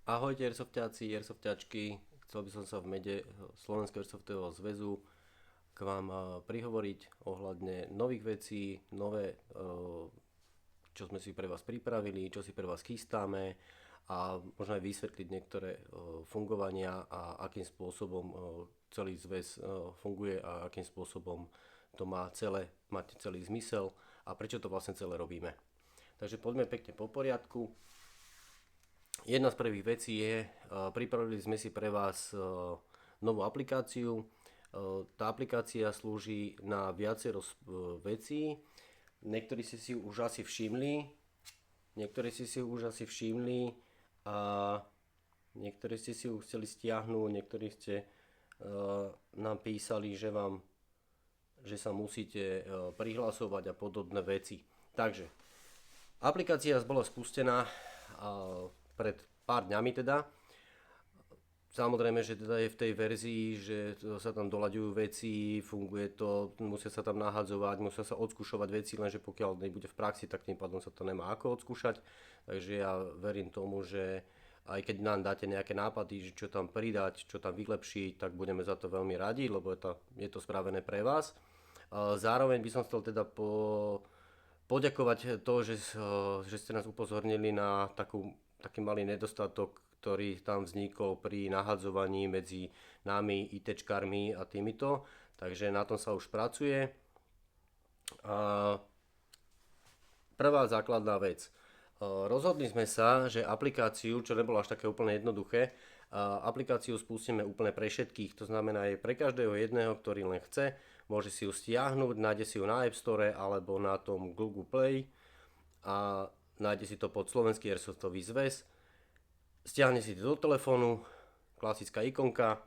Ahojte airsoftáci, airsoftáčky, chcel by som sa v mede Slovenského airsoftového zväzu k vám prihovoriť ohľadne nových vecí, čo sme si pre vás pripravili, čo si pre vás chystáme a možno aj vysvetliť niektoré fungovania a akým spôsobom celý zväz funguje a akým spôsobom to má mať celý zmysel a prečo to vlastne celé robíme. Takže poďme pekne po poriadku. Jedna z prvých vecí je, pripravili sme si pre vás novú aplikáciu. Tá aplikácia slúži na viacero vecí. Niektorí ste si už asi všimli, niektorí ste si už asi všimli a niektorí ste si ju chceli stiahnuť, niektorí ste nám písali, že sa musíte prihlasovať a podobné veci. Takže, aplikácia bola spustená pred pár dňami teda. Samozrejme, že teda je v tej verzii, že sa tam doľaďujú veci, funguje to, musia sa tam nahadzovať, musia sa odskúšovať veci, lenže pokiaľ nebude v praxi, tak tým pádom sa to nemá ako odskúšať. Takže ja verím tomu, že aj keď nám dáte nejaké nápady, že čo tam pridať, čo tam vylepšiť, tak budeme za to veľmi radi, lebo je to spravené pre vás. Zároveň by som chcel teda poďakovať to, že ste nás upozornili na taký malý nedostatok, ktorý tam vznikol pri nahadzovaní medzi nami, ITčkármi a týmito. Takže na tom sa už pracuje. Prvá základná vec. Rozhodli sme sa, že aplikáciu, čo nebolo až také úplne jednoduché, aplikáciu spustíme úplne pre všetkých. To znamená aj pre každého jedného, ktorý len chce. Môže si ju stiahnuť, nájde si ju na App Store alebo na tom Google Play a nájde si to pod Slovenský airsoftový zväz. Stiahne si to do telefónu, klasická ikonka.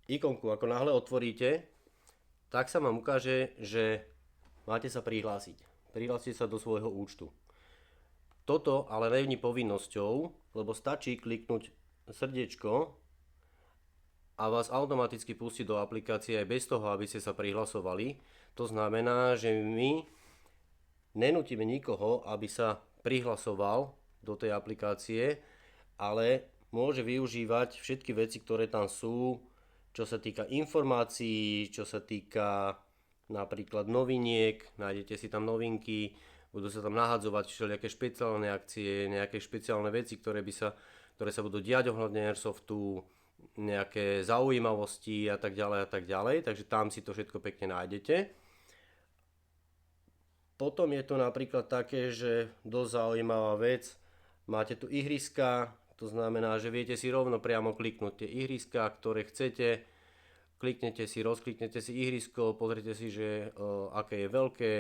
Ikonku ako náhle otvoríte, tak sa vám ukáže, že máte sa prihlásiť. Prihlásite sa do svojho účtu. Toto ale není povinnosťou, lebo stačí kliknúť srdiečko a vás automaticky pustí do aplikácie aj bez toho, aby ste sa prihlasovali. To znamená, že my nenútime nikoho, aby sa prihlasoval do tej aplikácie, ale môže využívať všetky veci, ktoré tam sú, čo sa týka informácií, čo sa týka napríklad noviniek, nájdete si tam novinky, budú sa tam nahadzovať všelijaké špeciálne akcie, nejaké špeciálne veci, ktoré sa budú diať ohľadne airsoftu, nejaké zaujímavosti a tak ďalej a tak ďalej, takže tam si to všetko pekne nájdete. Potom je to napríklad také, že dosť zaujímavá vec, máte tu ihriska. To znamená, že viete si rovno priamo kliknúť tie ihriska, ktoré chcete. Rozkliknete si ihrisko, pozrite si, že aké je veľké,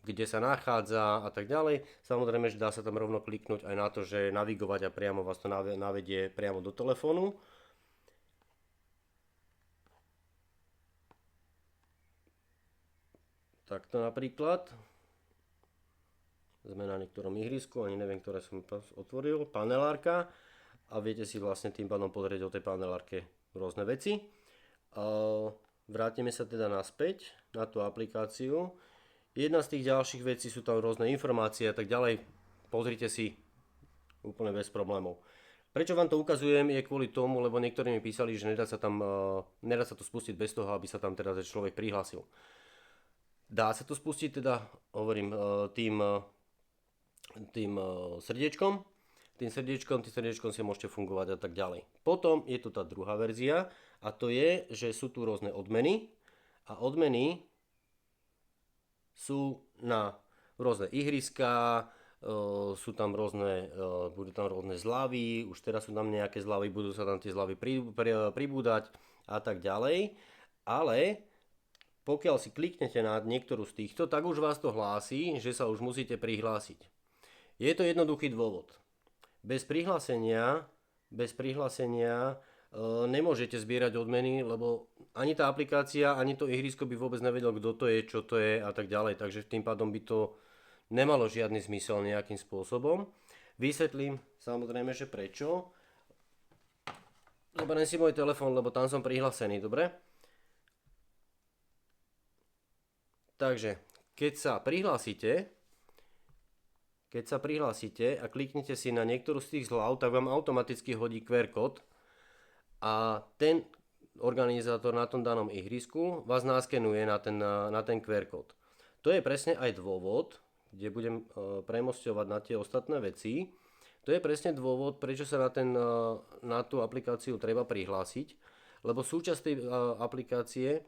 kde sa nachádza a tak ďalej. Samozrejme, že dá sa tam rovno kliknúť aj na to, že navigovať a priamo vás to navedie priamo do telefónu. Takto napríklad. Sme na niektorom ihrisku, ani neviem, ktoré som otvoril, panelárka a viete si vlastne tým pádom pozrieť o tej panelárke rôzne veci. Vrátime sa teda naspäť na tú aplikáciu. Jedna z tých ďalších vecí sú tam rôzne informácie a tak ďalej. Pozrite si úplne bez problémov. Prečo vám to ukazujem je kvôli tomu, lebo niektorí mi písali, že nedá sa to spustiť bez toho, aby sa tam teda človek prihlásil. Dá sa to spustiť teda, hovorím, tým srdiečkom. Tým srdiečkom si môžete fungovať a tak ďalej. Potom je tu tá druhá verzia a to je, že sú tu rôzne odmeny a odmeny sú na rôzne ihriská, budú tam rôzne zľavy, už teraz sú tam nejaké zľavy, budú sa tam tie zľavy pribúdať a tak ďalej, ale pokiaľ si kliknete na niektorú z týchto, tak už vás to hlási, že sa už musíte prihlásiť. Je to jednoduchý dôvod. Bez prihlásenia nemôžete zbierať odmeny, lebo ani tá aplikácia, ani to ihrisko by vôbec nevedel, kto to je, čo to je a tak ďalej. Takže tým pádom by to nemalo žiadny zmysel nejakým spôsobom. Vysvetlím samozrejme, že prečo. Zoberiem si môj telefón, lebo tam som prihlásený, dobre? Takže, keď sa prihlásite, keď sa prihlásite a kliknete si na niektorú z tých zláv, tak vám automaticky hodí QR kód a ten organizátor na tom danom ihrisku vás naskenuje na ten QR kód. To je presne aj dôvod, kde budem premosťovať na tie ostatné veci. To je presne dôvod, prečo sa na tú aplikáciu treba prihlásiť, lebo súčasť tej aplikácie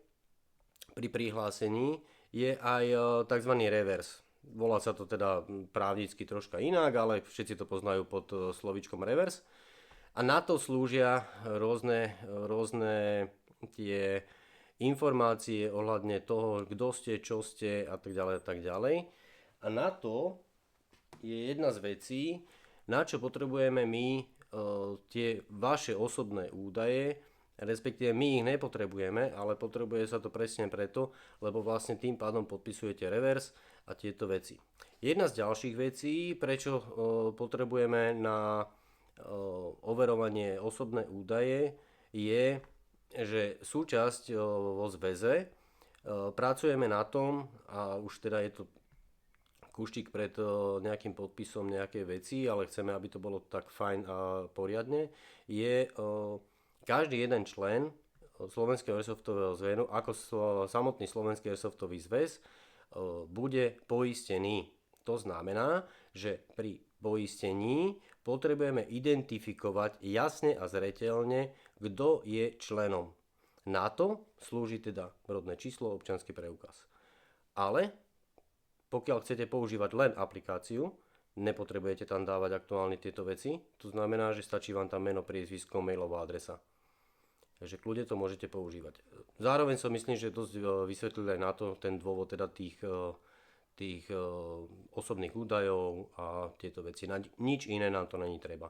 pri prihlásení je aj tzv. Reverse. Volá sa to teda právnicky troška inak, ale všetci to poznajú pod slovíčkom reverse. A na to slúžia rôzne tie informácie ohľadne toho, kto ste, čo ste a tak ďalej a tak ďalej. A na to je jedna z vecí, na čo potrebujeme my tie vaše osobné údaje, respektíve my ich nepotrebujeme, ale potrebuje sa to presne preto, lebo vlastne tým pádom podpisujete reverse a tieto veci. Jedna z ďalších vecí, prečo potrebujeme na overovanie osobné údaje, je, že súčasť vo zväze pracujeme na tom, a už teda je to kúštik pred nejakým podpisom nejakej veci, ale chceme, aby to bolo tak fajn a poriadne, je každý jeden člen Slovenského airsoftového zväzu, ako samotný Slovenský airsoftový zväz, bude poistený. To znamená, že pri poistení potrebujeme identifikovať jasne a zreteľne, kto je členom. Na to slúži teda rodné číslo, občiansky preukaz. Ale pokiaľ chcete používať len aplikáciu, nepotrebujete tam dávať aktuálne tieto veci. To znamená, že stačí vám tam meno, priezvisko, mailová adresa. Takže kľudne to môžete používať. Zároveň som myslím, že dosť vysvetlil aj na to ten dôvod teda tých osobných údajov a tieto veci. Nič iné nám to není treba.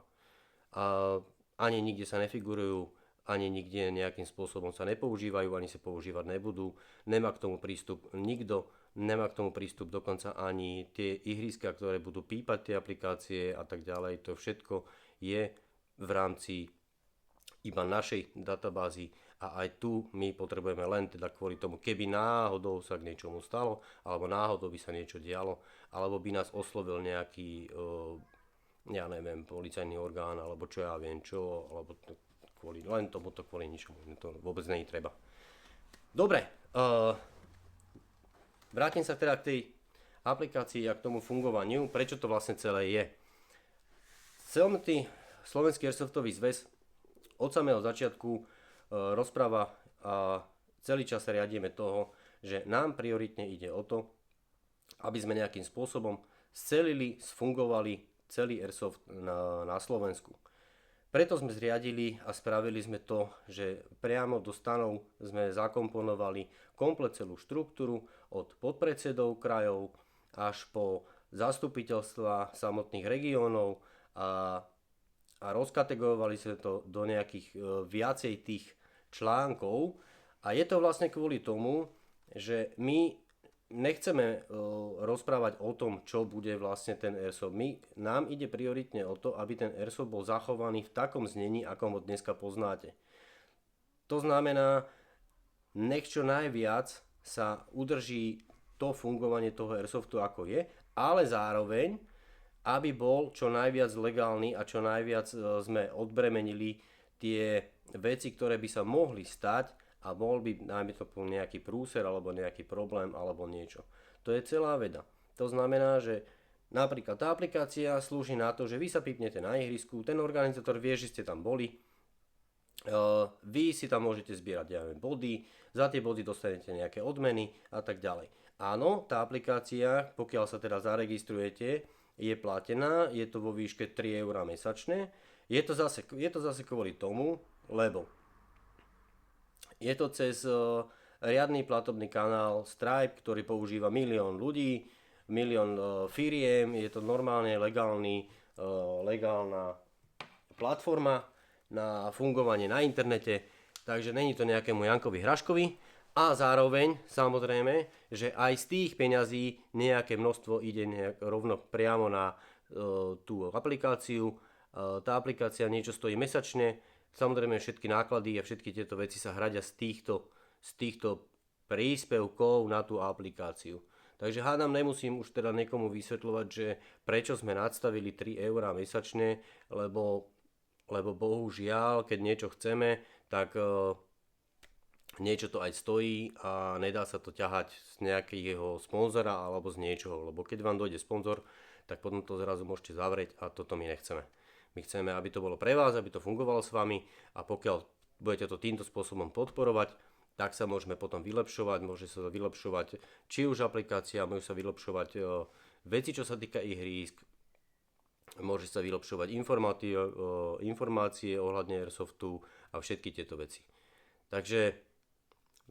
A ani nikde sa nefigurujú, ani nikde nejakým spôsobom sa nepoužívajú, ani sa používať nebudú. Nemá k tomu prístup nikto, nemá k tomu prístup dokonca ani tie ihriska, ktoré budú pípať tie aplikácie a tak ďalej. To všetko je v rámci iba našej databázy a aj tu my potrebujeme len teda kvôli tomu, keby náhodou sa k niečomu stalo, alebo náhodou by sa niečo dialo, alebo by nás oslovil nejaký, ja neviem, policajný orgán, alebo čo ja viem čo, alebo len tomuto kvôli ničomu, to vôbec nie je treba. Dobre, vrátim sa teda k tej aplikácii a k tomu fungovaniu, prečo to vlastne celé je. Celý Slovenský airsoftový zväz od samého začiatku rozpráva a celý čas sa riadíme toho, že nám prioritne ide o to, aby sme nejakým spôsobom scelili, sfungovali celý airsoft na Slovensku. Preto sme zriadili a spravili sme to, že priamo do stanov sme zakomponovali komplet celú štruktúru od podpredsedov krajov až po zastupiteľstva samotných regiónov a rozkategorovali sme to do nejakých viacej tých článkov a je to vlastne kvôli tomu, že my nechceme rozprávať o tom, čo bude vlastne ten airsoft. Nám ide prioritne o to, aby ten airsoft bol zachovaný v takom znení, ako ho dneska poznáte. To znamená, nech čo najviac sa udrží to fungovanie toho airsoftu, ako je, ale zároveň aby bol čo najviac legálny a čo najviac sme odbremenili tie veci, ktoré by sa mohli stať a bol by, najmä to nejaký prúser alebo nejaký problém alebo niečo. To je celá veda. To znamená, že napríklad tá aplikácia slúži na to, že vy sa pipnete na ihrisku, ten organizátor vie, že ste tam boli, vy si tam môžete zbierať body, za tie body dostanete nejaké odmeny a tak ďalej. Áno, tá aplikácia, pokiaľ sa teda zaregistrujete, je platená, je to vo výške 3 € mesačne. Je to zase kvôli tomu, lebo je to cez riadny platobný kanál Stripe, ktorý používa 1 000 000 ľudí, 1 000 000 firiem, je to normálne legálna platforma na fungovanie na internete, takže není to nejakému Jankovi Hraškovi. A zároveň, samozrejme, že aj z tých peňazí nejaké množstvo ide rovno priamo na tú aplikáciu. Tá aplikácia niečo stojí mesačne. Samozrejme, všetky náklady a všetky tieto veci sa hradia z týchto príspevkov na tú aplikáciu. Takže hádam, nemusím už teda niekomu vysvetľovať, že prečo sme nadstavili 3 eurá mesačne, lebo bohužiaľ, keď niečo chceme, tak niečo to aj stojí a nedá sa to ťahať z nejakého sponzora alebo z niečoho, lebo keď vám dojde sponzor, tak potom to zrazu môžete zavrieť a toto my nechceme. My chceme, aby to bolo pre vás, aby to fungovalo s vami a pokiaľ budete to týmto spôsobom podporovať, tak sa môžeme potom vylepšovať, môže sa vylepšovať či už aplikácia, môžu sa vylepšovať veci, čo sa týka ihrísk, môže sa vylepšovať informácie ohľadne Airsoftu a všetky tieto veci. Takže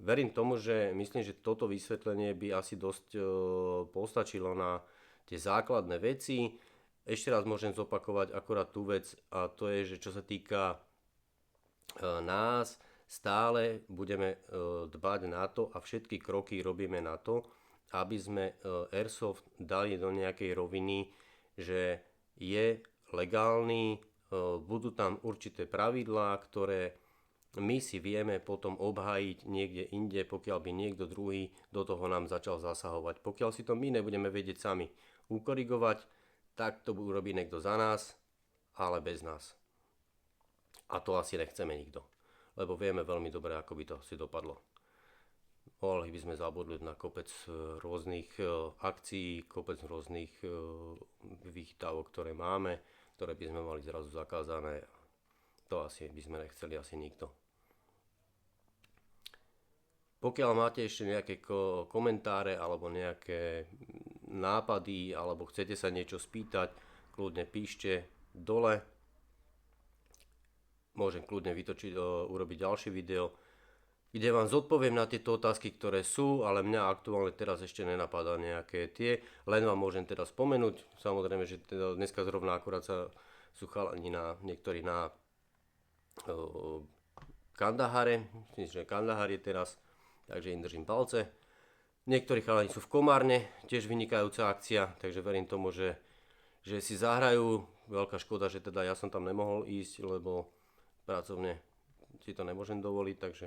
verím tomu, že myslím, že toto vysvetlenie by asi dosť postačilo na tie základné veci. Ešte raz môžem zopakovať akorát tú vec a to je, že čo sa týka nás, stále budeme dbať na to a všetky kroky robíme na to, aby sme Airsoft dali do nejakej roviny, že je legálny, budú tam určité pravidlá, ktoré my si vieme potom obhájiť niekde inde, pokiaľ by niekto druhý do toho nám začal zasahovať. Pokiaľ si to my nebudeme vedieť sami ukorigovať, tak to urobí niekto za nás, ale bez nás. A to asi nechceme nikto, lebo vieme veľmi dobre, ako by to si dopadlo. Mohli by sme zabudnúť na kopec rôznych akcií, kopec rôznych výchtavok, ktoré máme, ktoré by sme mali zrazu zakázané. To asi by sme nechceli asi nikto. Pokiaľ máte ešte nejaké komentáre alebo nejaké nápady alebo chcete sa niečo spýtať, kľudne píšte dole. Môžem kľudne urobiť ďalšie video, kde vám zodpoviem na tieto otázky, ktoré sú, ale mňa aktuálne teraz ešte nenapadá nejaké tie. Len vám môžem teda spomenúť, samozrejme, že teda dneska zrovna akurát sú chalani niektorí na Kandahare, myslím, že Kandahar je teraz, takže im držím palce. Niektorí chalani sú v Komárne, tiež vynikajúca akcia, takže verím tomu, že si zahrajú. Veľká škoda, že teda ja som tam nemohol ísť, lebo pracovne si to nemôžem dovoliť, takže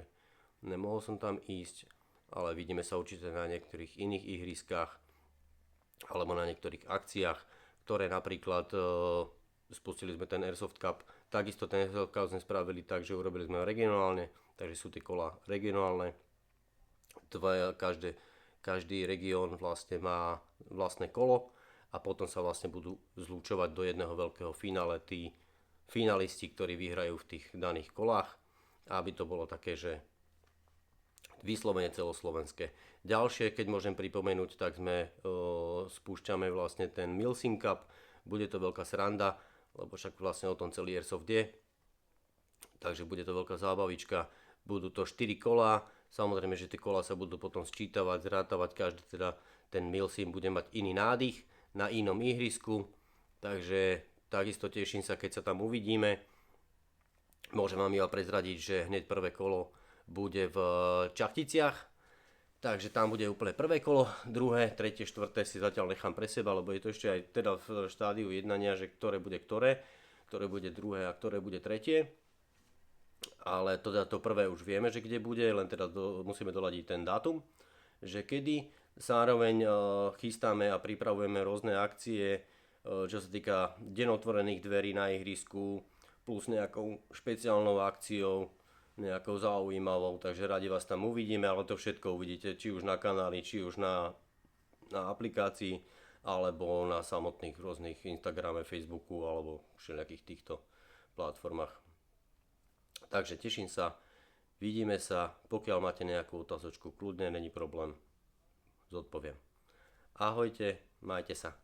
nemohol som tam ísť, ale vidíme sa určite na niektorých iných ihriskách alebo na niektorých akciách, ktoré napríklad spustili sme ten Airsoft Cup. Takisto ten Airsoft Cup sme spravili tak, že urobili sme ho regionálne, takže sú tie kola regionálne. Každý región vlastne má vlastné kolo a potom sa vlastne budú zlúčovať do jedného veľkého finále tí finalisti, ktorí vyhrajú v tých daných kolách, aby to bolo také, že vyslovene celoslovenské. Ďalšie, keď môžem pripomenúť, tak spúšťame vlastne ten Milsim Cup, bude to veľká sranda, lebo však vlastne o tom celý Airsoft je, takže bude to veľká zábavička, budú to 4 kolá, samozrejme, že tie kolá sa budú potom sčítavať, zrátavať, každý teda ten Milsim bude mať iný nádych na inom ihrisku, takže takisto teším sa, keď sa tam uvidíme. Môžem vám iba prezradiť, že hneď prvé kolo bude v Čachticiach, takže tam bude úplne prvé kolo, druhé, tretie, štvrté si zatiaľ nechám pre seba, lebo je to ešte aj teda v štádiu jednania, že ktoré bude druhé a ktoré bude tretie. Ale teda to prvé už vieme, že kde bude, len teda musíme doľadiť ten dátum, že kedy. Zároveň chystáme a pripravujeme rôzne akcie, čo sa týka denotvorených dverí na ihrisku, plus nejakou špeciálnou akciou, nejakou zaujímavou, takže radi vás tam uvidíme, ale to všetko uvidíte či už na kanáli, či už na aplikácii, alebo na samotných rôznych Instagrame, Facebooku alebo všelijakých týchto platformách. Takže teším sa, vidíme sa, pokiaľ máte nejakú otázočku, kľudne, není problém, zodpoviem. Ahojte, majte sa.